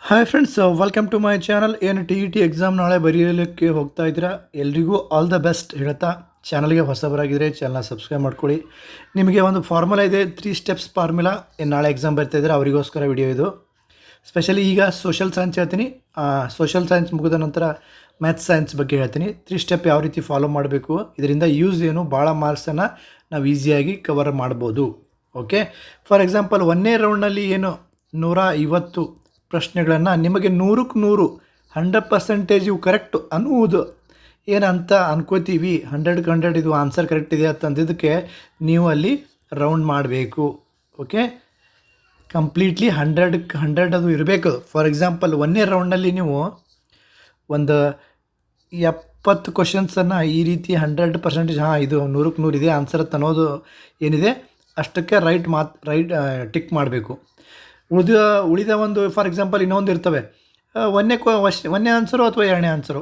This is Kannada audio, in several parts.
Hi friends, welcome to my channel. ಏನು ಟಿ ಇ ಟಿ ಎಕ್ಸಾಮ್ ನಾಳೆ ಬರೆಯಲಿಕ್ಕೆ ಹೋಗ್ತಾ ಇದ್ದೀರಾ, ಎಲ್ರಿಗೂ ಆಲ್ ದ ಬೆಸ್ಟ್ ಹೇಳ್ತಾ, ಚಾನಲ್ಗೆ ಹೊಸಬರಾಗಿದ್ದರೆ ಚಾನಲ್ನ ಸಬ್ಸ್ಕ್ರೈಬ್ ಮಾಡ್ಕೊಳ್ಳಿ. ನಿಮಗೆ ಒಂದು ಫಾರ್ಮುಲಾ ಇದೆ, 3 ಸ್ಟೆಪ್ಸ್ ಫಾರ್ಮುಲಾ. ನಾಳೆ ಎಕ್ಸಾಮ್ ಬರ್ತಾ ಇದ್ದಾರೆ ಅವರಿಗೋಸ್ಕರ ವಿಡಿಯೋ ಇದು. ಸ್ಪೆಷಲಿ ಈಗ ಸೋಷಲ್ ಸೈನ್ಸ್ ಹೇಳ್ತೀನಿ, ಸೋಷಲ್ ಸೈನ್ಸ್ ಮುಗಿದ ನಂತರ ಮ್ಯಾಥ್ಸ್ ಸೈನ್ಸ್ ಬಗ್ಗೆ ಹೇಳ್ತೀನಿ. 3 ಸ್ಟೆಪ್ ಯಾವ ರೀತಿ ಫಾಲೋ ಮಾಡಬೇಕು, ಇದರಿಂದ ಯೂಸ್ ಏನು, ಭಾಳ ಮಾರ್ಕ್ಸನ್ನು ನಾವು ಈಸಿಯಾಗಿ ಕವರ್ ಮಾಡ್ಬೋದು. ಓಕೆ, ಫಾರ್ ಎಕ್ಸಾಂಪಲ್ 1ನೇ ರೌಂಡ್ನಲ್ಲಿ ಏನು 150 ಪ್ರಶ್ನೆಗಳನ್ನು ನಿಮಗೆ 100ಕ್ಕೆ 100 100% ಇವು ಕರೆಕ್ಟು ಅನ್ನುವುದು ಏನಂತ ಅನ್ಕೋತೀವಿ, 100ಕ್ಕೆ 100 ಇದು ಆನ್ಸರ್ ಕರೆಕ್ಟ್ ಇದೆ ಅಂತಂದಿದ್ದಕ್ಕೆ ನೀವು ಅಲ್ಲಿ ರೌಂಡ್ ಮಾಡಬೇಕು. ಓಕೆ, ಕಂಪ್ಲೀಟ್ಲಿ 100ಕ್ಕೆ 100 ಅದು ಇರಬೇಕು. ಫಾರ್ ಎಕ್ಸಾಂಪಲ್ 1ನೇ ರೌಂಡ್ನಲ್ಲಿ ನೀವು ಒಂದು 70 ಕ್ವಶನ್ಸನ್ನು ಈ ರೀತಿ 100% ಇದು 100ಕ್ಕೆ 100 ಇದೆ ಆನ್ಸರ್ ಅನ್ನೋದು ಏನಿದೆ ಅಷ್ಟಕ್ಕೆ ರೈಟ್ ಟಿಕ್ ಮಾಡಬೇಕು. ಉಳಿದ ಒಂದು ಫಾರ್ ಎಕ್ಸಾಂಪಲ್ ಇನ್ನೊಂದು ಇರ್ತವೆ, ಒಂದನೇ ಆನ್ಸರು ಅಥವಾ 2ನೇ ಆನ್ಸರು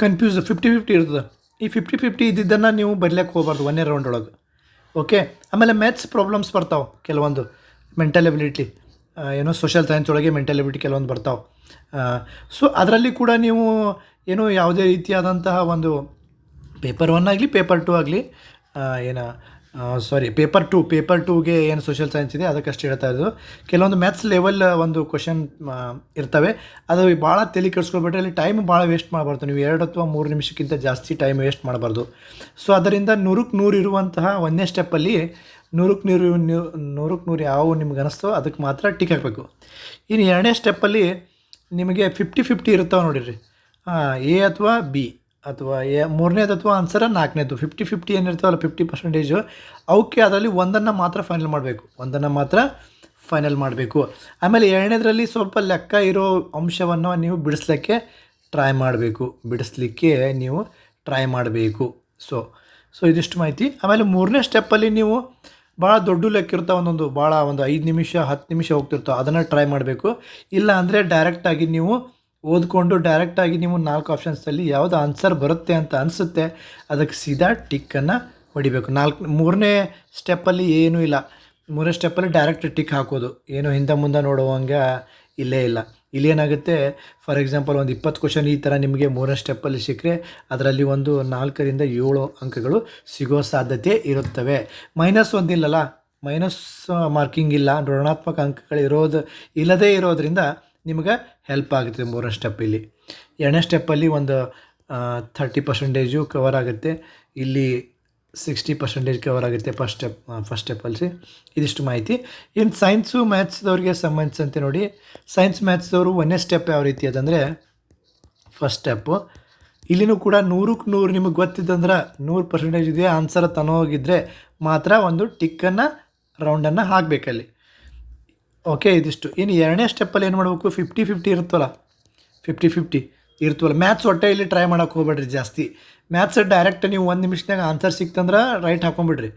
ಕನ್ಫ್ಯೂಸ್ 50-50 ಇರ್ತದೆ. ಈ 50-50 ಇದ್ದಿದ್ದನ್ನು ನೀವು ಬರಲಿಕ್ಕೆ ಹೋಗ್ಬಾರ್ದು 1ನೇ ರೌಂಡ್ ಒಳಗೆ. ಓಕೆ, ಆಮೇಲೆ ಮ್ಯಾಥ್ಸ್ ಪ್ರಾಬ್ಲಮ್ಸ್ ಬರ್ತಾವೆ ಕೆಲವೊಂದು, ಮೆಂಟಲ್ ಎಬಿಲಿಟಿ, ಏನೋ ಸೋಷಲ್ ಸೈನ್ಸ್ ಒಳಗೆ ಮೆಂಟಲ್ ಎಬಿಲಿಟಿ ಕೆಲವೊಂದು ಬರ್ತಾವೆ. ಸೊ ಅದರಲ್ಲಿ ಕೂಡ ನೀವು ಏನು ಯಾವುದೇ ರೀತಿಯಾದಂತಹ ಒಂದು ಪೇಪರ್ 1 ಆಗಲಿ ಪೇಪರ್ 2 ಆಗಲಿ, ಪೇಪರ್ 2ಗೆ ಏನು ಸೋಷಲ್ ಸೈನ್ಸ್ ಇದೆ ಅದಕ್ಕಷ್ಟು ಹೇಳ್ತಾ ಇರೋದು. ಕೆಲವೊಂದು ಮ್ಯಾಥ್ಸ್ ಲೆವೆಲ್ ಒಂದು ಕ್ವಶನ್ ಇರ್ತವೆ, ಅದು ಭಾಳ ತಲೆ ಕೆಡಿಸ್ಕೊಳ್ಬಿಟ್ರೆ ಅಲ್ಲಿ ಟೈಮ್ ಭಾಳ ವೇಸ್ಟ್ ಮಾಡಬಾರ್ದು. ನೀವು 2 ಅಥವಾ 3 ನಿಮಿಷಕ್ಕಿಂತ ಜಾಸ್ತಿ ಟೈಮ್ ವೇಸ್ಟ್ ಮಾಡಬಾರ್ದು. ಸೊ ಅದರಿಂದ 100ಕ್ಕೆ 100 ಇರುವಂತಹ 1ನೇ ಸ್ಟೆಪ್ಪಲ್ಲಿ 100ಕ್ಕೆ 100 ಯಾವ ನಿಮ್ಗೆ ಅನ್ನಿಸ್ತೋ ಅದಕ್ಕೆ ಮಾತ್ರ ಟಿಕ್ ಹಾಕಬೇಕು. ಇನ್ನು 2ನೇ ಸ್ಟೆಪ್ಪಲ್ಲಿ ನಿಮಗೆ 50-50 ಇರ್ತಾವೆ ನೋಡಿರಿ, ಎ ಅಥವಾ ಬಿ ಅಥವಾ 3ನೇದು ಅಥವಾ ಆನ್ಸರ 4ನೇದು. 50-50 ಏನಿರ್ತಾವಲ್ಲ 50%, ಅವಕ್ಕೆ ಅದರಲ್ಲಿ ಒಂದನ್ನು ಮಾತ್ರ ಫೈನಲ್ ಮಾಡಬೇಕು. ಆಮೇಲೆ 2ನೇದರಲ್ಲಿ ಸ್ವಲ್ಪ ಲೆಕ್ಕ ಇರೋ ಅಂಶವನ್ನು ನೀವು ಬಿಡಿಸ್ಲಿಕ್ಕೆ ಟ್ರೈ ಮಾಡಬೇಕು. ಸೊ ಇದಿಷ್ಟು ಮಾಹಿತಿ. ಆಮೇಲೆ 3ನೇ ಸ್ಟೆಪ್ಪಲ್ಲಿ ನೀವು ಭಾಳ ದೊಡ್ಡ ಲೆಕ್ಕ ಇರ್ತಾವೆ, ಒಂದು 5 ನಿಮಿಷ 10 ನಿಮಿಷ ಹೋಗ್ತಿರ್ತಾವೆ, ಅದನ್ನು ಟ್ರೈ ಮಾಡಬೇಕು. ಇಲ್ಲ ಅಂದರೆ ಡೈರೆಕ್ಟಾಗಿ ನೀವು ಓದ್ಕೊಂಡು ಡೈರೆಕ್ಟಾಗಿ ನೀವು 4 ಆಪ್ಷನ್ಸಲ್ಲಿ ಯಾವುದು ಆನ್ಸರ್ ಬರುತ್ತೆ ಅಂತ ಅನಿಸುತ್ತೆ ಅದಕ್ಕೆ ಸೀದಾ ಟಿಕ್ಕನ್ನು ಹೊಡಿಬೇಕು. 3ನೇ ಸ್ಟೆಪ್ಪಲ್ಲಿ ಏನೂ ಇಲ್ಲ, 3ನೇ ಸ್ಟೆಪ್ಪಲ್ಲಿ ಡೈರೆಕ್ಟ್ ಟಿಕ್ ಹಾಕೋದು, ಏನು ಹಿಂದೆ ಮುಂದೆ ನೋಡುವಂಗೆ ಇಲ್ಲೇ ಇಲ್ಲ. ಇಲ್ಲೇನಾಗುತ್ತೆ, ಫಾರ್ ಎಕ್ಸಾಂಪಲ್ ಒಂದು 20 ಕ್ವಶನ್ ಈ ಥರ ನಿಮಗೆ 3ನೇ ಸ್ಟೆಪ್ಪಲ್ಲಿ ಸಿಕ್ಕರೆ ಅದರಲ್ಲಿ ಒಂದು 4ರಿಂದ 7 ಅಂಕಗಳು ಸಿಗೋ ಸಾಧ್ಯತೆ ಇರುತ್ತವೆ. -1 ಮೈನಸ್ ಮಾರ್ಕಿಂಗ್ ಇಲ್ಲ, ಋಣಾತ್ಮಕ ಅಂಕಗಳು ಇಲ್ಲದೇ ಇರೋದರಿಂದ ನಿಮಗೆ ಹೆಲ್ಪ್ ಆಗುತ್ತೆ 3ನೇ ಸ್ಟೆಪ್ಪಲ್ಲಿ. 2ನೇ ಸ್ಟೆಪ್ಪಲ್ಲಿ ಒಂದು 30% ಕವರ್ ಆಗುತ್ತೆ, ಇಲ್ಲಿ 60% ಕವರ್ ಆಗುತ್ತೆ ಫಸ್ಟ್ ಸ್ಟೆಪ್ಪಲ್ಲಿ. ಇದಿಷ್ಟು ಮಾಹಿತಿ. ಇನ್ನು ಸೈನ್ಸು ಮ್ಯಾಥ್ಸ್ದವ್ರಿಗೆ ಸಂಬಂಧಿಸಿದಂತೆ ನೋಡಿ, ಸೈನ್ಸ್ ಮ್ಯಾಥ್ಸ್ದವರು 1ನೇ ಸ್ಟೆಪ್ ಯಾವ ರೀತಿ ಅದಂದರೆ, ಫಸ್ಟ್ ಸ್ಟೆಪ್ಪು ಇಲ್ಲಿನೂ ಕೂಡ 100ಕ್ಕೆ 100 ನಿಮಗೆ ಗೊತ್ತಿದ್ದಂದ್ರೆ 100% ಇದೆ ಆನ್ಸರ್ ತನೋಗಿದ್ದರೆ ಮಾತ್ರ ಒಂದು ಟಿಕ್ಕನ್ನು ರೌಂಡನ್ನು ಹಾಕಬೇಕಲ್ಲಿ. ಓಕೆ, ಇದಿಷ್ಟು. ಇನ್ನು 2ನೇ ಸ್ಟೆಪ್ಪಲ್ಲಿ ಏನು ಮಾಡಬೇಕು, 50-50 ಇರ್ತವಲ್ಲ ಮ್ಯಾಥ್ಸ್ ಒಟ್ಟೆ ಇಲ್ಲಿ ಟ್ರೈ ಮಾಡೋಕೆ ಹೋಗ್ಬೇಡ್ರಿ ಜಾಸ್ತಿ. ಮ್ಯಾಥ್ಸ್ ಡೈರೆಕ್ಟ್ ನೀವು 1 ನಿಮಿಷನಾಗ ಆನ್ಸರ್ ಸಿಕ್ತಂದ್ರೆ ರೈಟ್ ಹಾಕೊಂಬಿಡ್ರಿ.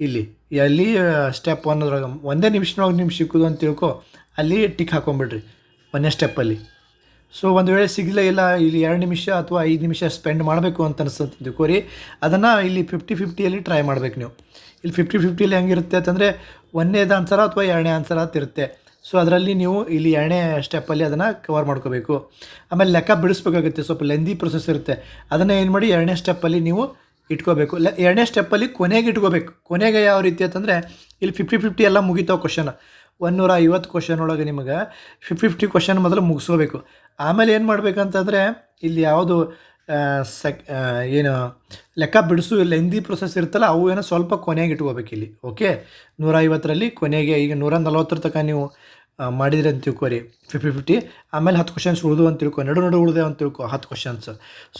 ಎಲ್ಲಿ ಸ್ಟೆಪ್ 1 ಅದ್ರಾಗ 1 ನಿಮಿಷದೊಳಗೆ ನಿಮ್ಗೆ ಸಿಕ್ಕೋದು ಅಂತ ತಿಳ್ಕೊ, ಅಲ್ಲಿ ಟಿಕ್ ಹಾಕೊಂಬಿಡ್ರಿ 1ನೇ ಸ್ಟೆಪ್ಪಲ್ಲಿ. ಸೊ ಒಂದು ವೇಳೆ ಸಿಗಲೇ ಇಲ್ಲ, ಇಲ್ಲಿ 2 ನಿಮಿಷ ಅಥವಾ 5 ನಿಮಿಷ ಸ್ಪೆಂಡ್ ಮಾಡಬೇಕು ಅಂತ ಅನಿಸುತ್ತೆ ತಿಳ್ಕೊರಿ, ಅದನ್ನು ಇಲ್ಲಿ 50-50ಯಲ್ಲಿ ಟ್ರೈ ಮಾಡಬೇಕು ನೀವು. ಇಲ್ಲಿ 50-50ಯಲ್ಲಿ ಹೆಂಗಿರುತ್ತೆ ಅಂತಂದರೆ 1ನೇದು ಆನ್ಸರ ಅಥವಾ 2ನೇ ಆನ್ಸರ್ ಅಂತ ಇರುತ್ತೆ. ಸೊ ಅದರಲ್ಲಿ ನೀವು ಇಲ್ಲಿ 2ನೇ ಸ್ಟೆಪ್ಪಲ್ಲಿ ಅದನ್ನು ಕವರ್ ಮಾಡ್ಕೋಬೇಕು. ಆಮೇಲೆ ಲೆಕ್ಕ ಬಿಡಿಸ್ಬೇಕಾಗುತ್ತೆ, ಸ್ವಲ್ಪ ಲೆಂದಿ ಪ್ರೊಸೆಸ್ ಇರುತ್ತೆ, ಅದನ್ನು ಏನು ಮಾಡಿ 2ನೇ ಸ್ಟೆಪ್ಪಲ್ಲಿ ನೀವು ಇಟ್ಕೋಬೇಕು. 2ನೇ ಸ್ಟೆಪ್ಪಲ್ಲಿ ಕೊನೆಗೆ ಇಟ್ಕೋಬೇಕು. ಕೊನೆಗೆ ಯಾವ ರೀತಿ ಅಂತಂದರೆ, ಇಲ್ಲಿ 50-50 ಎಲ್ಲ ಮುಗಿತಾವೆ ಕ್ವಶನ್, 150 ಕ್ವಶನ್ ಒಳಗೆ ನಿಮಗೆ 50-50 ಕ್ವಶನ್ ಮೊದಲು ಮುಗಿಸ್ಕೋಬೇಕು. ಆಮೇಲೆ ಏನು ಮಾಡಬೇಕಂತಂದರೆ, ಇಲ್ಲಿ ಯಾವುದು ಏನು ಲೆಕ್ಕ ಬಿಡಿಸು ಲೆಂದಿ ಪ್ರೊಸೆಸ್ ಇರುತ್ತಲ್ಲ ಅವು ಏನೋ ಸ್ವಲ್ಪ ಕೊನೆಗೆ ಇಟ್ಕೋಬೇಕು ಇಲ್ಲಿ. ಓಕೆ, 150ರಲ್ಲಿ ಕೊನೆಗೆ, ಈಗ 140 ತನಕ ನೀವು ಮಾಡಿದರೆ ಅಂತ ತಿಳ್ಕೊರಿ 50-50, ಆಮೇಲೆ 10 ಕ್ವಶನ್ಸ್ ಉಳಿದು ಅಂತ ತಿಳ್ಕೊ, ನಡು ಉಳಿದೆ ಅಂತ ತಿಳ್ಕೊ 10 ಕ್ವಶನ್ಸ್.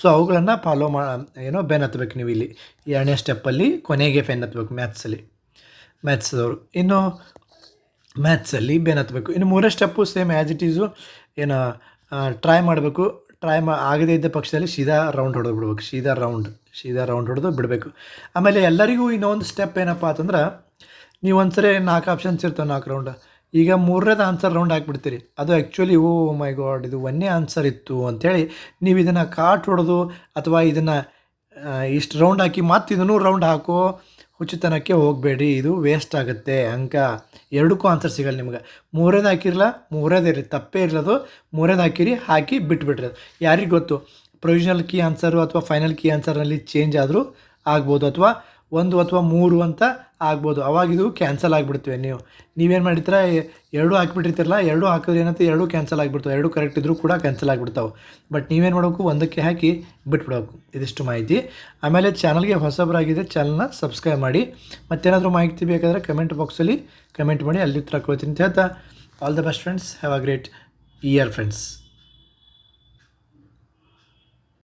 ಸೊ ಅವುಗಳನ್ನು ಫಾಲೋ ಬೆನ್ ಹತ್ತಬೇಕು ನೀವು ಇಲ್ಲಿ 2ನೇ ಸ್ಟೆಪ್ಪಲ್ಲಿ ಕೊನೆಗೆ ಬೆನ್ ಹತ್ತಬೇಕು ಮ್ಯಾಥ್ಸ್ದವರು. ಇನ್ನು ಮ್ಯಾಥ್ಸಲ್ಲಿ ಬೆನ್ ಹತ್ತಬೇಕು. ಇನ್ನು 3ನೇ step same as it Yesu, try ಮಾಡಬೇಕು. ಆಗದೇ ಇದ್ದ ಪಕ್ಷದಲ್ಲಿ ಸೀದಾ ರೌಂಡ್ ಹೊಡೆದು ಬಿಡ್ಬೇಕು, ಸೀದಾ ರೌಂಡ್ ಹೊಡೆದು ಬಿಡಬೇಕು. ಆಮೇಲೆ ಎಲ್ಲರಿಗೂ ಇನ್ನೊಂದು ಸ್ಟೆಪ್ ಏನಪ್ಪ ಅಂತಂದ್ರೆ, ನೀವು ಒಂದ್ಸರಿ 4 ಆಪ್ಷನ್ಸ್ ಇರ್ತವೆ, 4 ರೌಂಡ್. ಈಗ 3ನೇದು ಆನ್ಸರ್ ರೌಂಡ್ ಹಾಕಿಬಿಡ್ತೀರಿ, ಅದು ಆ್ಯಕ್ಚುಲಿ ಮೈ ಗಾಡ್ ಇದು 1ನೇ ಆನ್ಸರ್ ಇತ್ತು ಅಂಥೇಳಿ ನೀವು ಇದನ್ನು ಕಾಟ್ ಹೊಡೆದು ಅಥವಾ ಇದನ್ನು ಇಷ್ಟು ರೌಂಡ್ ಹಾಕಿ ಮತ್ತೆ ಇದನ್ನು ರೌಂಡ್ ಹುಚ್ಚುತನಕ್ಕೆ ಹೋಗಬೇಡಿ, ಇದು ವೇಸ್ಟ್ ಆಗುತ್ತೆ ಅಂಕ. ಎರಡಕ್ಕೂ ಆನ್ಸರ್ ಸಿಗಲ್ಲ ನಿಮ್ಗೆ. ಮೂರನೇದು ಹಾಕಿರಲ್ಲ, ಮೂರನೇದೇ ರೀ, ತಪ್ಪೇ ಇರೋದು. ಮೂರನೇದು ಹಾಕಿರಿ, ಹಾಕಿ ಬಿಟ್ಬಿಟ್ರಿ. ಅದು ಯಾರಿಗೆ ಗೊತ್ತು, ಪ್ರೊವಿಷನಲ್ ಕೀ ಆನ್ಸರು ಅಥವಾ ಫೈನಲ್ ಕೀ ಆನ್ಸರ್ನಲ್ಲಿ ಚೇಂಜ್ ಆದರೂ ಆಗ್ಬೋದು, ಅಥವಾ 1 ಅಥವಾ 3 ಅಂತ ಆಗ್ಬೋದು. ಅವಾಗ ಇದು ಕ್ಯಾನ್ಸಲ್ ಆಗಿಬಿಡ್ತೀವಿ. ನೀವೇನು ಮಾಡಿರ್ತೀರ, ಎರಡೂ ಹಾಕಿಬಿಟ್ಟಿರ್ತಿರಲ್ಲ, ಎರಡೂ ಹಾಕಿದ್ರೆ ಏನಂತ ಎರಡೂ ಕ್ಯಾನ್ಸಲ್ ಆಗಿಬಿಡ್ತಾವೆ. ಎರಡೂ ಕರೆಕ್ಟ್ ಇದ್ದರೂ ಕೂಡ ಕ್ಯಾನ್ಸಲ್ ಆಗಿಬಿಡ್ತಾವೆ. ಬಟ್ ನೀವೇನು ಮಾಡಬೇಕು, ಒಂದಕ್ಕೆ ಹಾಕಿ ಬಿಟ್ಬಿಡಬೇಕು. ಇದಿಷ್ಟು ಮಾಹಿತಿ. ಆಮೇಲೆ ಚಾನಲ್ಗೆ ಹೊಸಬರಾಗಿದೆ, ಚಾನಲ್ನ ಸಬ್ಸ್ಕ್ರೈಬ್ ಮಾಡಿ. ಮತ್ತೇನಾದರೂ ಮಾಹಿತಿ ಬೇಕಾದರೆ ಕಮೆಂಟ್ ಬಾಕ್ಸಲ್ಲಿ ಕಮೆಂಟ್ ಮಾಡಿ, ಅಲ್ಲಿ ಉತ್ತರ ಕೊಡ್ತೀನಿ ಅಂತ ಹೇಳ್ತಾ, all the best friends, have a great year friends.